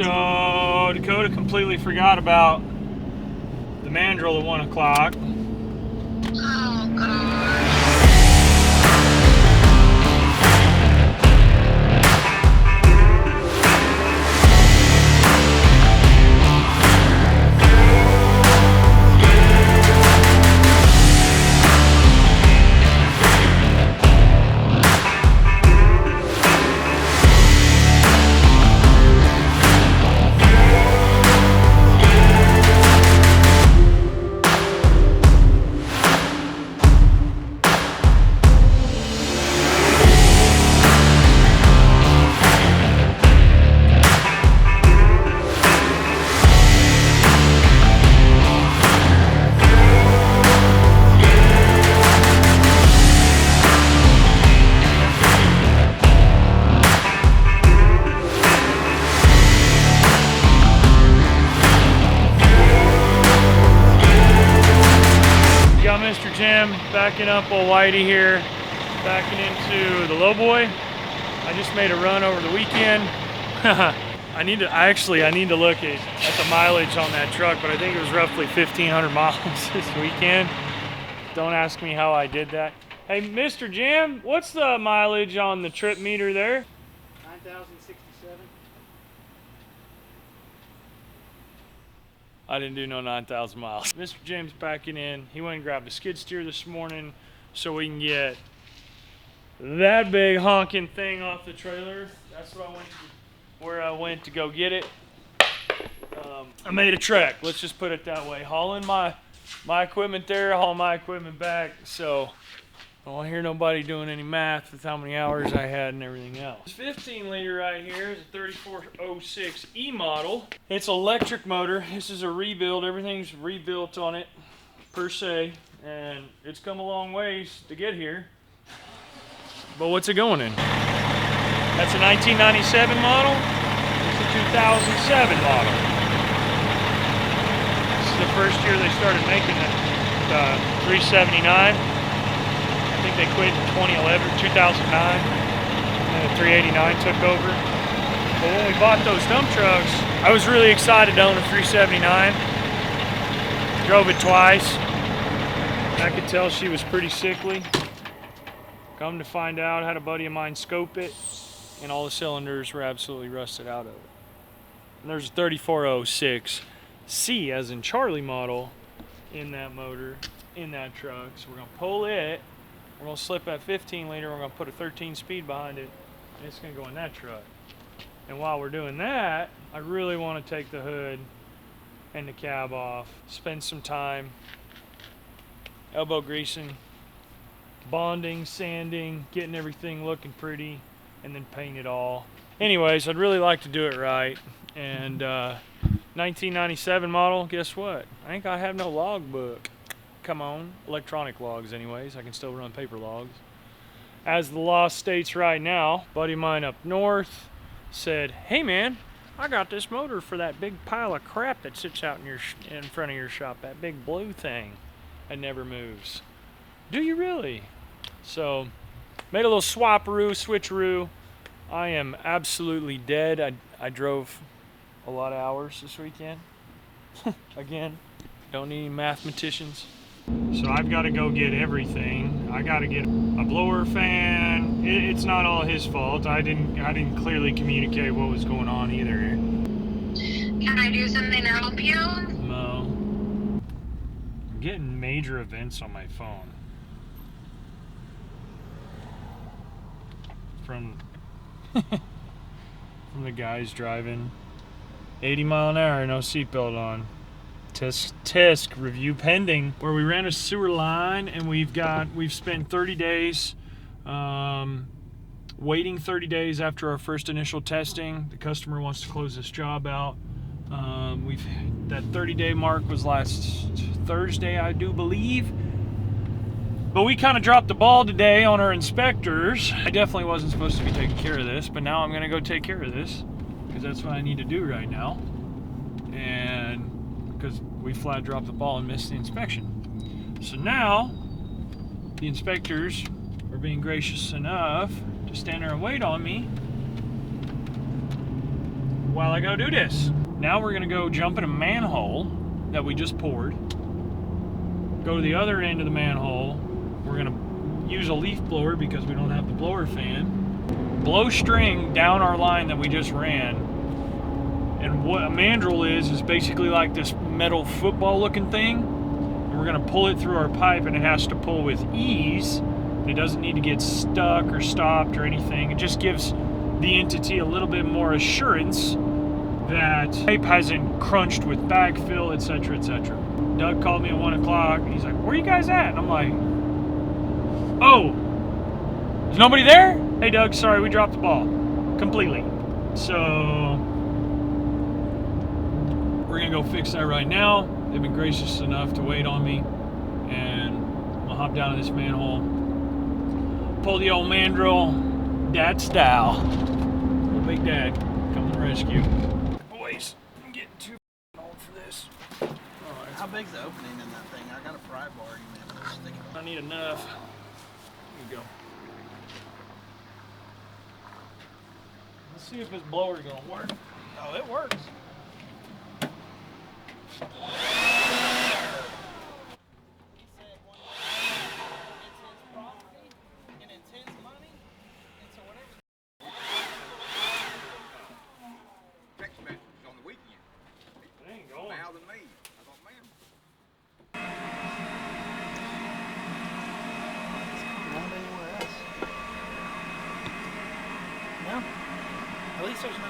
So Dakota completely forgot about the mandrel at 1 o'clock. Oh God. Mr. Jim backing up old Whitey here, backing into the lowboy. I just made a run over the weekend. I need to look at the mileage on that truck, but I think it was roughly 1,500 miles this weekend. Don't ask me how I did that. Hey, Mr. Jim, what's the mileage on the trip meter there? 9,067. I didn't do no 9,000 miles. Mr. Jim's backing in. He went and grabbed a skid steer this morning so we can get that big honking thing off the trailer. That's what where I went to go get it. I made a trek, let's just put it that way. Hauling my equipment there, hauling my equipment back. So I don't want to hear nobody doing any math with how many hours I had and everything else. This 15 liter right here is a 3406 E model. It's electric motor. This is a rebuild. Everything's rebuilt on it per se, and it's come a long ways to get here. But what's it going in? That's a 1997 model. It's a 2007 model. This is the first year they started making the 379. I think they quit in 2011, 2009, and then the 389 took over. But when we bought those dump trucks, I was really excited to own a 379. Drove it twice. I could tell she was pretty sickly. Come to find out, had a buddy of mine scope it, and all the cylinders were absolutely rusted out of it. And there's a 3406 C, as in Charlie model, in that motor, in that truck. So we're gonna pull it. We're going to slip that 15 liter, we're going to put a 13 speed behind it, and it's going to go in that truck. And while we're doing that, I really want to take the hood and the cab off, spend some time elbow greasing, bonding, sanding, getting everything looking pretty, and then paint it all. Anyways, I'd really like to do it right. And 1997 model, guess what? I think I have no logbook. Come on, electronic logs anyways. I can still run paper logs. As the law states right now, buddy of mine up north said, hey man, I got this motor for that big pile of crap that sits out in front of your shop, that big blue thing that never moves. Do you really? So, made a little switcheroo. I am absolutely dead. I drove a lot of hours this weekend. Again, don't need any mathematicians. So I've got to go get everything. I got to get a blower fan. It's not all his fault. I didn't clearly communicate what was going on either. Can I do something to help you? No. I'm getting major events on my phone. From the guys driving 80 mile an hour, no seatbelt on. Tisk review pending, where we ran a sewer line and we've spent 30 days waiting 30 days after our first initial testing. The customer wants to close this job out. That 30-day mark was last Thursday, I do believe. But we kind of dropped the ball today on our inspectors. I definitely wasn't supposed to be taking care of this, but now I'm going to go take care of this because that's what I need to do right now. And because we flat dropped the ball and missed the inspection. So now the inspectors are being gracious enough to stand there and wait on me while I go do this. Now we're gonna go jump in a manhole that we just poured. Go to the other end of the manhole. We're gonna use a leaf blower because we don't have the blower fan. Blow string down our line that we just ran. And what a mandrel is basically like this metal football looking thing. And we're gonna pull it through our pipe, and it has to pull with ease. It doesn't need to get stuck or stopped or anything. It just gives the entity a little bit more assurance that pipe hasn't crunched with backfill, etc., etc. Doug called me at 1 o'clock, and he's like, "Where you guys at?" And I'm like, "Oh, is nobody there?" "Hey Doug, sorry, we dropped the ball completely." So we're gonna go fix that right now. They've been gracious enough to wait on me, and I'm gonna hop down in this manhole, pull the old mandrel, dad style. Little big dad, come to rescue. Boys, I'm getting too old for this. Alright, how big's the opening in that thing? I got a pry bar. You may have to stick it. I need enough. Here you go. Let's see if this blower's gonna work. Oh, it works. At least there's no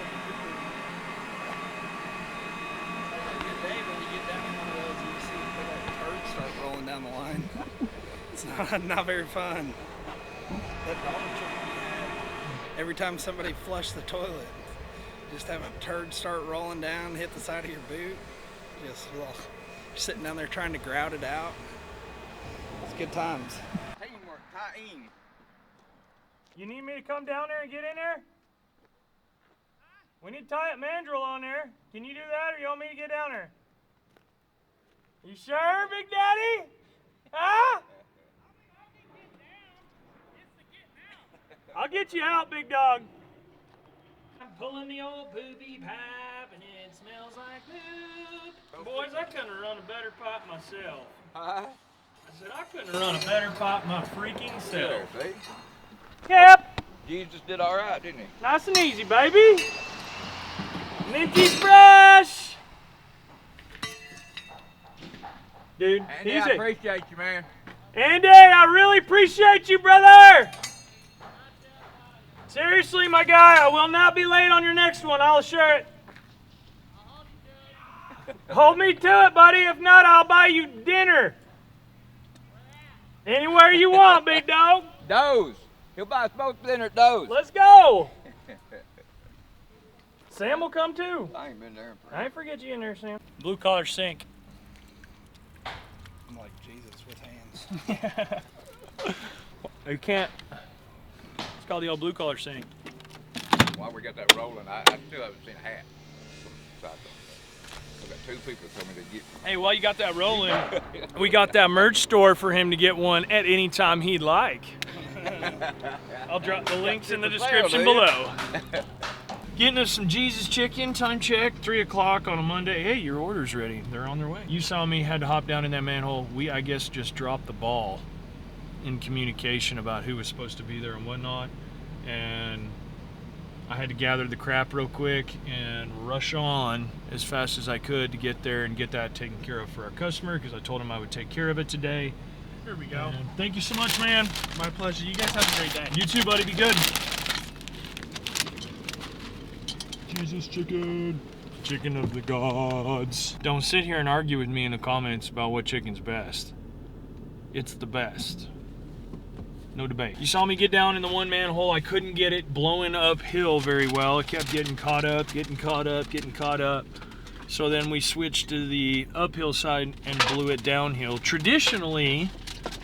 good day when you get down in one of those and you see that turd start rolling down the line. It's not very fun. That dog trick you had, every time somebody flushed the toilet, just have a turd start rolling down, hit the side of your boot. Just sitting down there trying to grout it out. It's good times. Teamwork, tie-in. You need me to come down there and get in there? We need to tie a mandrel on there. Can you do that, or you want me to get down there? You sure, Big Daddy? Huh? I'll get you out, big dog. I'm pulling the old poopy pipe, and it smells like poop. Boys, I couldn't have run a better pipe myself. Huh? I said I couldn't have run a better pipe my freaking self. See? Yep. Jesus did all right, didn't he? Nice and easy, baby. Minty fresh. Dude, Andy, he's I it. appreciate you, man. Andy, I really appreciate you, brother. Seriously, my guy, I will not be late on your next one, I'll assure it. Hold me to it, buddy. If not, I'll buy you dinner. Anywhere you want, big dog. Doe's. He'll buy us both dinner at Doe's. Let's go. Sam will come too. I ain't been there in forever. I ain't forget you in there, Sam. Blue collar sink. I'm like Jesus with hands. You can't. It's called the old blue collar sink. While we got that rolling, I still haven't seen a hat. So I got two people that told me they'd get me. Hey, while you got that rolling, we got that merch store for him to get one at any time he'd like. I'll drop the links in the description below. Getting us some Jesus chicken, time check, 3 o'clock on a Monday. Hey, your order's ready. They're on their way. You saw me, had to hop down in that manhole. We, I guess, just dropped the ball in communication about who was supposed to be there and whatnot. And I had to gather the crap real quick and rush on as fast as I could to get there and get that taken care of for our customer, because I told him I would take care of it today. Here we go. And thank you so much, man. My pleasure. You guys have a great day. You too, buddy. Be good. Jesus chicken. Chicken of the gods. Don't sit here and argue with me in the comments about what chicken's best. It's the best. No debate. You saw me get down in the one manhole. I couldn't get it blowing uphill very well. It kept getting caught up, getting caught up, getting caught up. So then we switched to the uphill side and blew it downhill. Traditionally,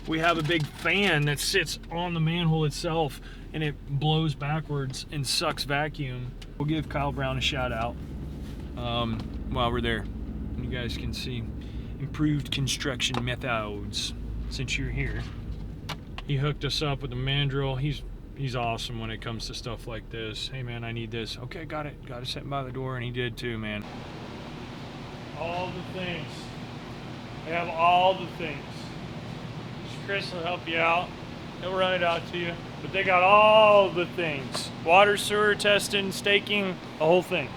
we have a big fan that sits on the manhole itself, and it blows backwards and sucks vacuum. We'll give Kyle Brown a shout out while we're there. You guys can see improved construction methods since you're here. He hooked us up with a mandrel. He's He's awesome when it comes to stuff like this. Hey man, I need this. Okay, got it. Got it sitting by the door, and he did too, man. All the things. They have all the things. Chris will help you out. He'll run it out to you. But they got all the things. Water, sewer, testing, staking, the whole thing.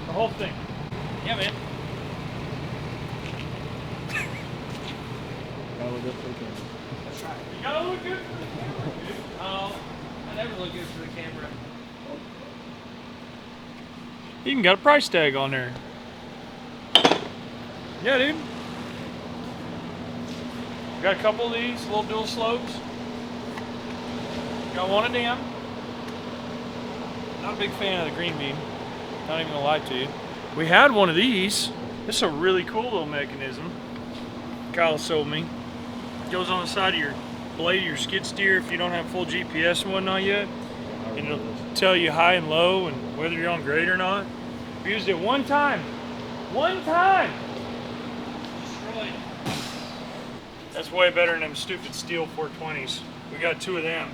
The whole thing. Yeah, man. Gotta look good for the camera. That's right. You gotta look good for the camera, dude. Oh, I never look good for the camera. He even got a price tag on there. Yeah, dude. Got a couple of these, little dual slopes. Got one of them. Not a big fan of the green bean. Not even gonna lie to you. We had one of these. This is a really cool little mechanism. Kyle sold me. Goes on the side of your blade of your skid steer if you don't have full GPS and whatnot yet. And it'll tell you high and low and whether you're on grade or not. We used it one time. One time! Destroyed. That's way better than them stupid steel 420s. We got two of them.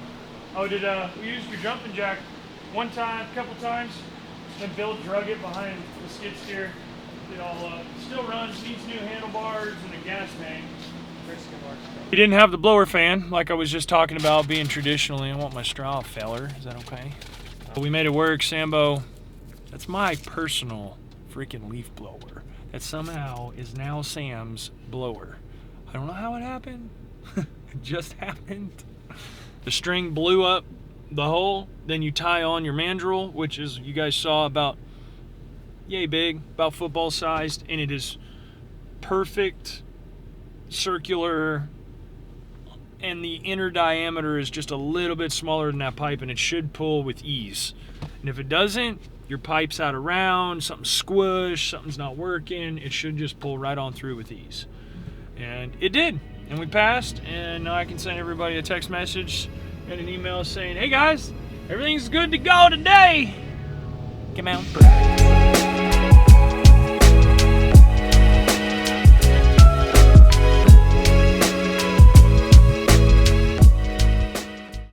Oh, we used your jumping jack one time, a couple times. Then Bill drug it behind the skid steer. It all still runs, needs new handlebars and a gas tank. He didn't have the blower fan, like I was just talking about being traditionally. I want my straw feller. Is that okay? We made it work, Sambo. That's my personal freaking leaf blower. That somehow is now Sam's blower. I don't know how it happened. It just happened. The string blew up the hole. Then you tie on your mandrel, which is, you guys saw, about yay big, about football sized, and it is perfect circular, and the inner diameter is just a little bit smaller than that pipe, and it should pull with ease. And if it doesn't, your pipe's out of round, something's squished, something's not working, it should just pull right on through with ease. And it did, and we passed, and now I can send everybody a text message and an email saying, hey guys, everything's good to go today. Come out.